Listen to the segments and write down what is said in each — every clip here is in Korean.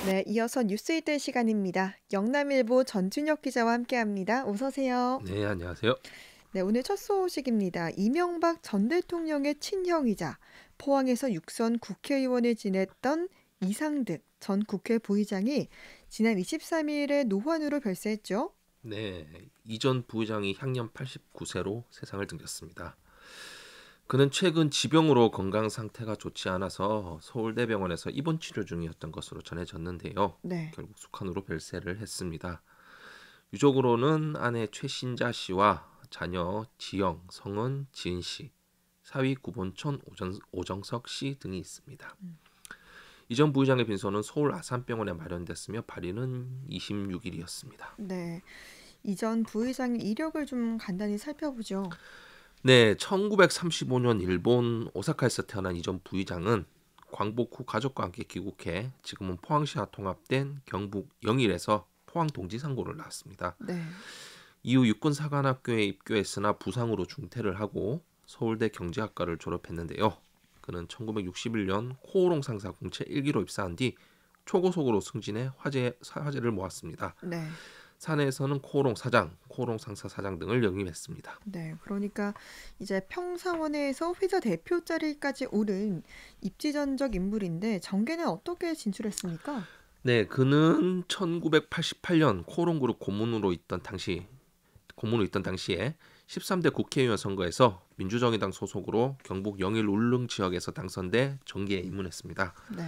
네, 이어서 뉴스이들 시간입니다. 영남일보 전준혁 기자와 함께합니다. 어서 오세요. 네, 안녕하세요. 네, 오늘 첫 소식입니다. 이명박 전 대통령의 친형이자 포항에서 육선 국회의원을 지냈던 이상득 전 국회 부의장이 지난 23일에 노환으로 별세했죠. 네, 이전 부의장이 향년 89세로 세상을 등졌습니다. 그는 최근 지병으로 건강 상태가 좋지 않아서 서울대병원에서 입원 치료 중이었던 것으로 전해졌는데요. 네. 결국 숙한으로 별세를 했습니다. 유족으로는 아내 최신자 씨와 자녀 지영, 성은, 지은 씨, 사위 구본천, 오정석 씨 등이 있습니다. 이전 부의장의 빈소는 서울 아산병원에 마련됐으며 발인은 26일이었습니다. 네, 이전 부의장의 이력을 좀 간단히 살펴보죠. 네, 1935년 일본 오사카에서 태어난 이전 부의장은 광복 후 가족과 함께 귀국해 지금은 포항시와 통합된 경북 영일에서 포항 동지상고를 나왔습니다. 네. 이후 육군사관학교에 입교했으나 부상으로 중퇴를 하고 서울대 경제학과를 졸업했는데요. 그는 1961년 코오롱 상사 공채 1기로 입사한 뒤 초고속으로 승진해 화제를 모았습니다. 네. 사내에서는 코오롱 사장, 코오롱 상사 사장 등을 역임했습니다. 네, 그러니까 이제 평사원에서 회사 대표 자리까지 오른 입지전적 인물인데 정계는 어떻게 진출했습니까? 네, 그는 1988년 코오롱그룹 고문으로 있던 당시에 13대 국회의원 선거에서 민주정의당 소속으로 경북 영일 울릉 지역에서 당선돼 정계에 입문했습니다. 네.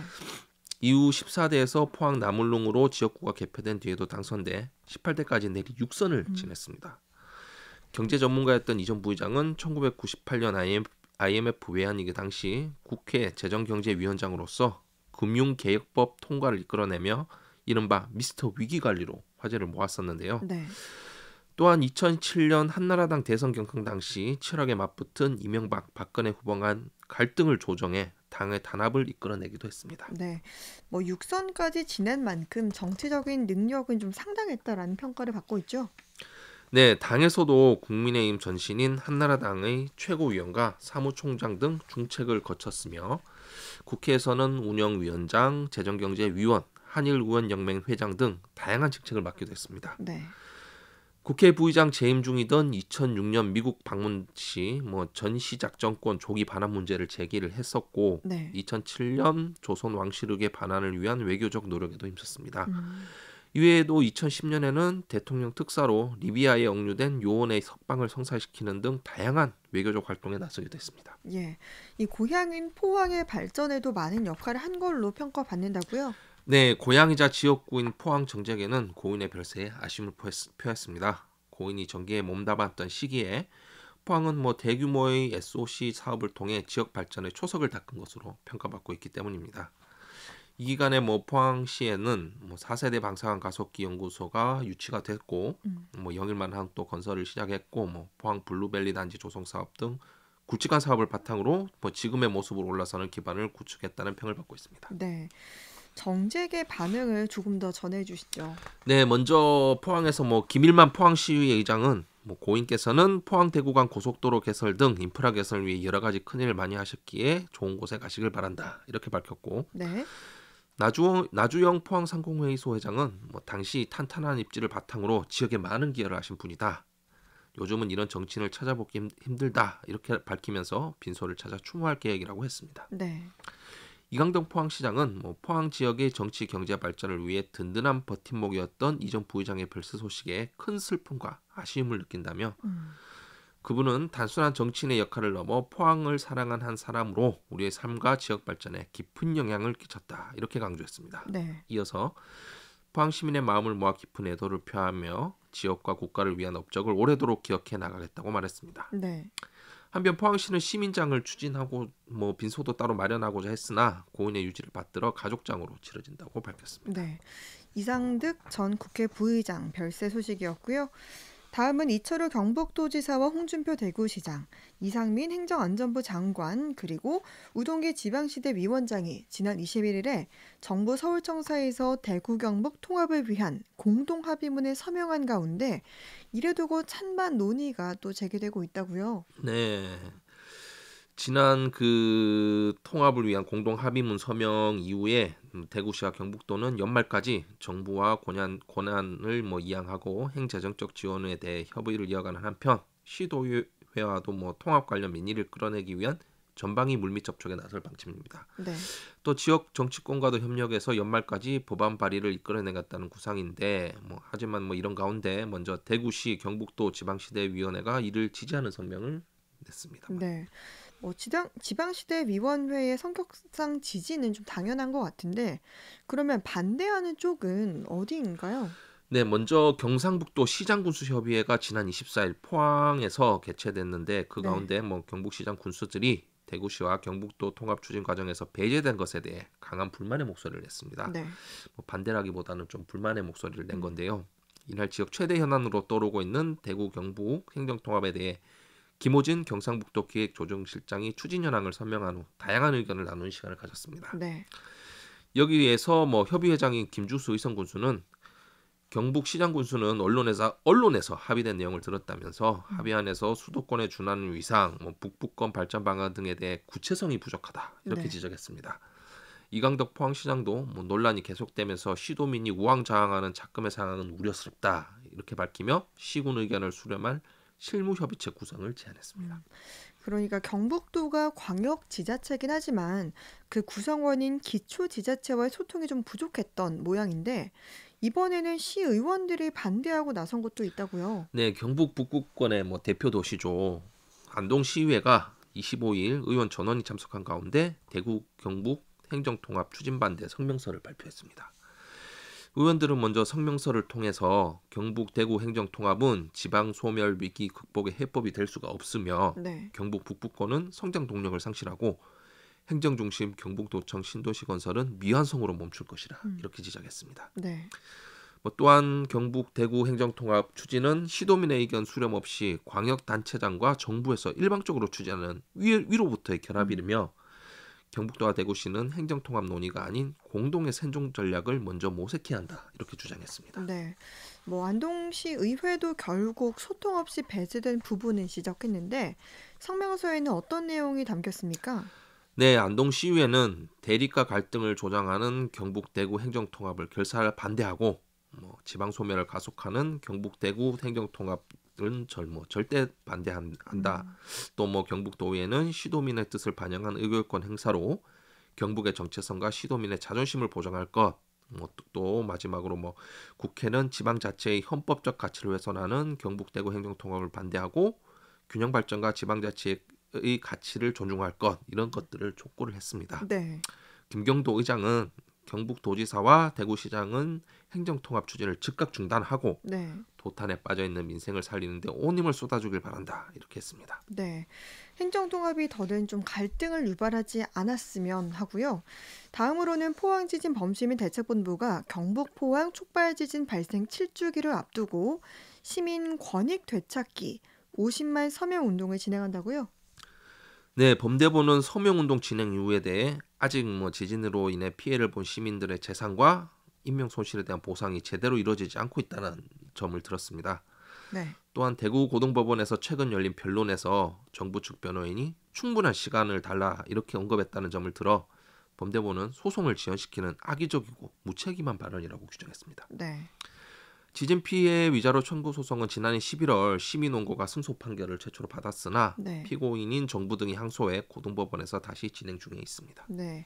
이후 14대에서 포항 남울릉으로 지역구가 개표된 뒤에도 당선돼 18대까지 내리 6선을 지냈습니다. 경제 전문가였던 이전 부의장은 1998년 IMF 외환위기 당시 국회 재정경제위원장으로서 금융개혁법 통과를 이끌어내며 이른바 미스터 위기관리로 화제를 모았었는데요. 네. 또한 2007년 한나라당 대선 경선 당시 치열하게 맞붙은 이명박, 박근혜 후보 간 갈등을 조정해 당의 단합을 이끌어내기도 했습니다. 네. 뭐 육선까지 지낸 만큼 정치적인 능력은 좀 상당했다라는 평가를 받고 있죠. 네, 당에서도 국민의힘 전신인 한나라당의 최고위원과 사무총장 등 중책을 거쳤으며 국회에서는 운영위원장, 재정경제위원, 한일의원연맹 회장 등 다양한 직책을 맡기도 했습니다. 네. 국회 부의장 재임 중이던 2006년 미국 방문 시 전시 작전권 조기 반환 문제를 제기를 했었고 네. 2007년 조선 왕실에게 반환을 위한 외교적 노력에도 힘썼습니다. 음. 이외에도 2010년에는 대통령 특사로 리비아에 억류된 요원의 석방을 성사시키는 등 다양한 외교적 활동에 나서기도 했습니다. 예. 이 고향인 포항의 발전에도 많은 역할을 한 걸로 평가받는다고요? 네, 고향이자 지역구인 포항 정책에는 고인의 별세에 아쉬움을 표했습니다. 고인이 정계에 몸담았던 시기에 포항은 대규모의 SOC 사업을 통해 지역 발전에 초석을 닦은 것으로 평가받고 있기 때문입니다. 이 기간에 포항시에는 4세대 방사능 가속기 연구소가 유치가 됐고 음. 영일만항 또 건설을 시작했고 포항 블루벨리 단지 조성 사업 등 굵직한 사업을 바탕으로 지금의 모습으로 올라서는 기반을 구축했다는 평을 받고 있습니다. 네. 정책의 반응을 조금 더 전해주시죠. 네, 먼저 포항에서 김일만 포항시의회 의장은 고인께서는 포항 대구간 고속도로 개설 등 인프라 개선을 위해 여러 가지 큰일을 많이 하셨기에 좋은 곳에 가시길 바란다 이렇게 밝혔고 네. 나주영 포항상공회의소 회장은 당시 탄탄한 입지를 바탕으로 지역에 많은 기여를 하신 분이다. 요즘은 이런 정치인을 찾아보기 힘들다 이렇게 밝히면서 빈소를 찾아 추모할 계획이라고 했습니다. 네. 이강동 포항시장은 포항 지역의 정치 경제 발전을 위해 든든한 버팀목이었던 이전 부의장의 별세 소식에 큰 슬픔과 아쉬움을 느낀다며 음. 그분은 단순한 정치인의 역할을 넘어 포항을 사랑한 한 사람으로 우리의 삶과 지역 발전에 깊은 영향을 끼쳤다 이렇게 강조했습니다. 네. 이어서 포항 시민의 마음을 모아 깊은 애도를 표하며 지역과 국가를 위한 업적을 오래도록 기억해 나가겠다고 말했습니다. 네. 한편 포항시는 시민장을 추진하고 빈소도 따로 마련하고자 했으나 고인의 유지를 받들어 가족장으로 치러진다고 밝혔습니다. 네. 이상득 전 국회 부의장 별세 소식이었고요. 다음은 이철우 경북도지사와 홍준표 대구시장, 이상민 행정안전부 장관, 그리고 우동기 지방시대 위원장이 지난 21일에 정부 서울청사에서 대구 경북 통합을 위한 공동합의문에 서명한 가운데 이래 두고 찬반 논의가 또 제기되고 있다고요. 네. 지난 통합을 위한 공동 합의문 서명 이후에 대구시와 경북도는 연말까지 정부와 권한을 이양하고 행재정적 지원에 대해 협의를 이어가는 한편 시도의회와도 통합 관련 민의를 끌어내기 위한 전방위 물밑 접촉에 나설 방침입니다. 네. 또 지역 정치권과도 협력해서 연말까지 법안 발의를 이끌어내겠다는 구상인데 하지만 이런 가운데 먼저 대구시 경북도 지방시대위원회가 이를 지지하는 성명을 냈습니다. 네. 지방시대위원회의 성격상 지지는 좀 당연한 것 같은데, 그러면 반대하는 쪽은 어디인가요? 네, 먼저 경상북도 시장군수협의회가 지난 24일 포항에서 개최됐는데 그 네. 가운데 경북시장 군수들이 대구시와 경북도 통합 추진 과정에서 배제된 것에 대해 강한 불만의 목소리를 냈습니다. 네. 반대라기보다는 좀 불만의 목소리를 낸 음. 건데요. 이날 지역 최대 현안으로 떠오르고 있는 대구 경북 행정통합에 대해 김호진 경상북도 기획조정실장이 추진 현황을 설명한 후 다양한 의견을 나누는 시간을 가졌습니다. 네. 여기에서 협의회장인 김주수 의성군수는 경북시장군수는 언론에서 합의된 내용을 들었다면서 음. 합의안에서 수도권에 준하는 위상, 북부권 발전 방안 등에 대해 구체성이 부족하다 이렇게 네. 지적했습니다. 이강덕 포항시장도 논란이 계속되면서 시도민이 우왕좌왕하는 작금의 상황은 우려스럽다 이렇게 밝히며 시군 의견을 수렴할 실무협의체 구성을 제안했습니다. 그러니까 경북도가 광역지자체긴 하지만 그 구성원인 기초지자체와의 소통이 좀 부족했던 모양인데, 이번에는 시의원들이 반대하고 나선 것도 있다고요. 네, 경북 북부권의 대표 도시죠. 안동시의회가 25일 의원 전원이 참석한 가운데 대구 경북 행정통합 추진반대 성명서를 발표했습니다. 의원들은 먼저 성명서를 통해서 경북 대구 행정통합은 지방 소멸 위기 극복의 해법이 될 수가 없으며 네. 경북 북부권은 성장 동력을 상실하고 행정중심 경북도청 신도시 건설은 미완성으로 멈출 것이라 이렇게 지적했습니다. 네. 또한 경북 대구 행정통합 추진은 시도민의 의견 수렴 없이 광역단체장과 정부에서 일방적으로 추진하는 위로부터의 결합이며 경북도와 대구시는 행정통합 논의가 아닌 공동의 생존 전략을 먼저 모색해야 한다 이렇게 주장했습니다. 네. 안동시 의회도 결국 소통 없이 배제된 부분을 지적했는데, 성명서에는 어떤 내용이 담겼습니까? 네, 안동시의회는 대립과 갈등을 조장하는 경북 대구 행정통합을 결사를 반대하고 지방 소멸을 가속하는 경북 대구 행정통합은 절대 반대한다. 또 경북도의회는 시도민의 뜻을 반영한 의결권 행사로 경북의 정체성과 시도민의 자존심을 보장할 것. 또 마지막으로 국회는 지방자치의 헌법적 가치를 훼손하는 경북 대구 행정통합을 반대하고 균형 발전과 지방자치의 가치를 존중할 것 이런 것들을 촉구를 했습니다. 네. 김경도 의장은 경북도지사와 대구시장은 행정통합 추진을 즉각 중단하고 네. 도탄에 빠져있는 민생을 살리는데 온 힘을 쏟아주길 바란다 이렇게 했습니다. 네. 행정통합이 더는 좀 갈등을 유발하지 않았으면 하고요. 다음으로는 포항지진 범시민 대책본부가 경북 포항 촉발지진 발생 7주기를 앞두고 시민 권익 되찾기 50만 서명 운동을 진행한다고요? 네, 범대본은 서명운동 진행 이유에 대해 아직 지진으로 인해 피해를 본 시민들의 재산과 인명 손실에 대한 보상이 제대로 이루어지지 않고 있다는 점을 들었습니다. 네. 또한 대구 고등법원에서 최근 열린 변론에서 정부 측 변호인이 충분한 시간을 달라 이렇게 언급했다는 점을 들어 범대본은 소송을 지연시키는 악의적이고 무책임한 발언이라고 규정했습니다. 네. 지진 피해 위자료 청구 소송은 지난해 11월 시민원고가 승소 판결을 최초로 받았으나 네. 피고인인 정부 등이 항소해 고등법원에서 다시 진행 중에 있습니다. 네.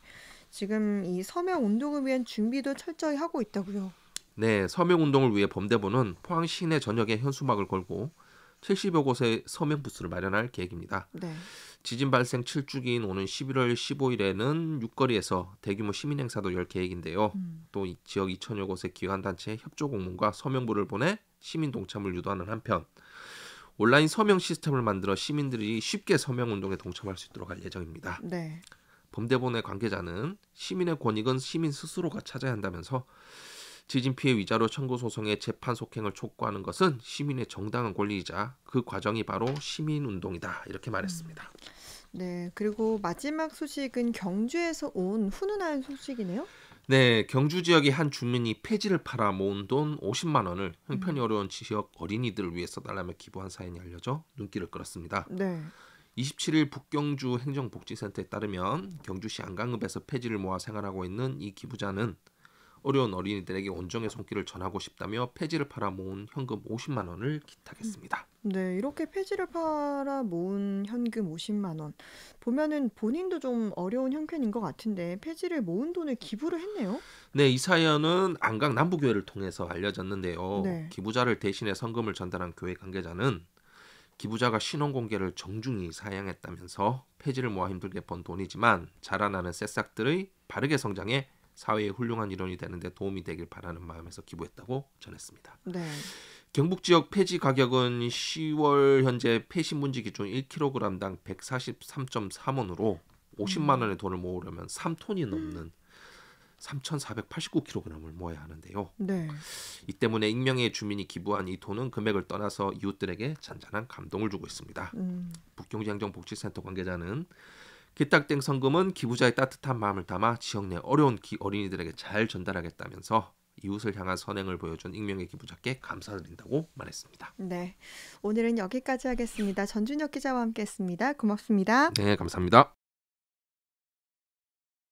지금 이 서명 운동을 위한 준비도 철저히 하고 있다고요. 네, 서명 운동을 위해 범대본은 포항 시내 전역에 현수막을 걸고 70여 곳의 서명 부스를 마련할 계획입니다. 네. 지진 발생 7주기인 오는 11월 15일에는 육거리에서 대규모 시민 행사도 열 계획인데요. 또 이 지역 2천여 곳의 기관단체 협조 공문과 서명부를 보내 시민 동참을 유도하는 한편 온라인 서명 시스템을 만들어 시민들이 쉽게 서명 운동에 동참할 수 있도록 할 예정입니다. 네. 범대본의 관계자는 시민의 권익은 시민 스스로가 찾아야 한다면서 지진 피해 위자료 청구 소송의 재판 속행을 촉구하는 것은 시민의 정당한 권리이자 그 과정이 바로 시민 운동이다 이렇게 말했습니다. 네. 그리고 마지막 소식은 경주에서 온 훈훈한 소식이네요. 네, 경주 지역의 한 주민이 폐지를 팔아 모은 돈 50만 원을 형편이 어려운 지역 어린이들을 위해 써달라며 기부한 사연이 알려져 눈길을 끌었습니다. 네. 27일 북경주 행정복지센터에 따르면 경주시 안강읍에서 폐지를 모아 생활하고 있는 이 기부자는 어려운 어린이들에게 온정의 손길을 전하고 싶다며 폐지를 팔아 모은 현금 50만 원을 기탁했습니다. 네, 이렇게 폐지를 팔아 모은 현금 50만 원. 보면은 본인도 좀 어려운 형편인 것 같은데 폐지를 모은 돈을 기부를 했네요. 네, 이 사연은 안강 남부교회를 통해서 알려졌는데요. 네. 기부자를 대신해 성금을 전달한 교회 관계자는 기부자가 신원 공개를 정중히 사양했다면서 폐지를 모아 힘들게 번 돈이지만 자라나는 새싹들의 바르게 성장해 사회의 훌륭한 일원이 되는데 도움이 되길 바라는 마음에서 기부했다고 전했습니다. 네. 경북 지역 폐지 가격은 10월 현재 폐신문지 기준 1kg당 143.3원으로 50만 음. 원의 돈을 모으려면 3톤이 넘는 3,489kg을 모아야 하는데요. 네. 이 때문에 익명의 주민이 기부한 이 돈은 금액을 떠나서 이웃들에게 잔잔한 감동을 주고 있습니다. 음. 북경지행정복지센터 관계자는 기탁된 성금은 기부자의 따뜻한 마음을 담아 지역 내 어려운 어린이들에게 잘 전달하겠다면서 이웃을 향한 선행을 보여준 익명의 기부자께 감사드린다고 말했습니다. 네. 오늘은 여기까지 하겠습니다. 전준혁 기자와 함께했습니다. 고맙습니다. 네, 감사합니다.